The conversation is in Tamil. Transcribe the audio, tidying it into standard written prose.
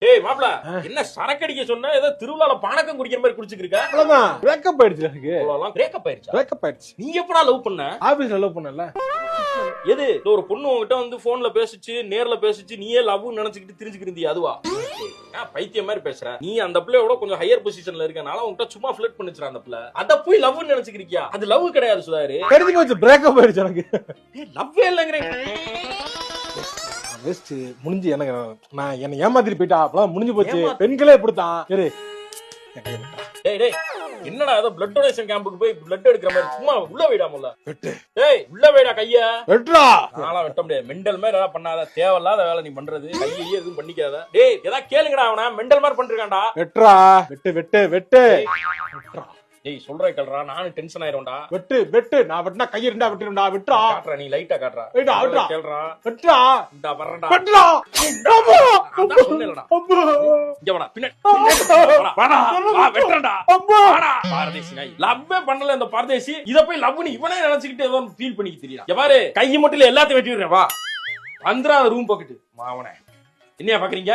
ஏய் மாப்ள, என்ன சரக்கடிக்க சொன்னா ஏதோ திருவிழால பானக்கம் குடிக்கிற மாதிரி குடிச்சிட்டு இருக்க? அவ்வளவுதான் பிரேக்கப் ஆயிடுச்சு எனக்கு. அவ்வளவுதான் பிரேக்கப் ஆயிருச்சா? பிரேக்கப் ஆயிடுச்சு. நீ எப்படா லவ் பண்ண? ஆபீஸ்ல லவ் பண்ணல. எது ஒரு பொண்ணு உன்கிட்ட வந்து போன்ல பேசிச்சு, நேர்ல பேசிச்சு, நீயே லவ்னு நினைச்சுக்கிட்டு திரிஞ்சுக்கிட்டு அதுவா? பைத்தியம் மாதிரி பேசுற. நீ அந்த பிள்ளையோட கொஞ்சம் ஹையர் பொசிஷன்ல இருக்கனால உன்கிட்ட சும்மா ஃபிளர்ட் பண்ணிச்சுடா அந்த பிள்ளை. அத போய் லவ்னு நினைச்சுக்கிறியா? அது லவ் கிடையாது சுதாரு. தெரிஞ்சு போச்சு பிரேக்கப் ஆயிடுச்சு எனக்கு. லவ்வே இல்லங்கறே. வெஸ்ட் முடிஞ்சு எனக்கு நான் என்ன ஏமாத்திட்டு போயிட்டா அப்பலாம் முடிஞ்சு போச்சு. பெண்களே இப்படித்தான். சரி டேய் டேய் என்னடா ஏதோ பிளட் டொனேஷன் கேம்புக்கு போய் பிளட் எடுக்கிற மாதிரி சும்மா உள்ள வைடாமல வெட்டு. டேய் உள்ள வைடா கைய. வெட்றா. நாளா வெட்ட முடியாது. மெண்டல் மாதிரி ஏதாவது பண்ணாத. தேவையில்லாத வேலை நீ பண்றது. கையை எதுவும் பண்ணிக்காத. டேய் ஏதா கேளுங்கடா அவன. மெண்டல் மாதிரி பண்ணிருக்கான்டா. வெட்றா. வெட்டு வெட்டு வெட்டு. வெட்றா. டேய் சொல்றே கேளுடா. நானும் டென்ஷன் ஆயிரோம்டா. வெட்டு வெட்டு. நான் வெட்டினா கைய ரெண்டா வெட்டிடும்டா. வெட்றா. காட்றா நீ லைட்டா காட்றா. வெட்டா வெட்றா. கேளுடா. வெட்றா. இந்தா வரடா. வெட்றா. அதான் சொன்னேன்டா. இங்க வாடா. பின்னாடி வாடா. வா வெட்றடா. வாடா. பாரதேசி நாய். லவ்வே பண்ணல இந்த பாரதேசி. இத போய் லவ்னு இவனே நினைச்சிட்டு ஏதோ ஃபீல் பண்ணிக்க தெரியல. இங்க பாரு கை மட்டும் எல்லாத்தையும் வெட்டி விடுறேன். வா. வந்துடா ரூம் பக்கெட். மாவனே. என்னையா பாக்குறீங்க?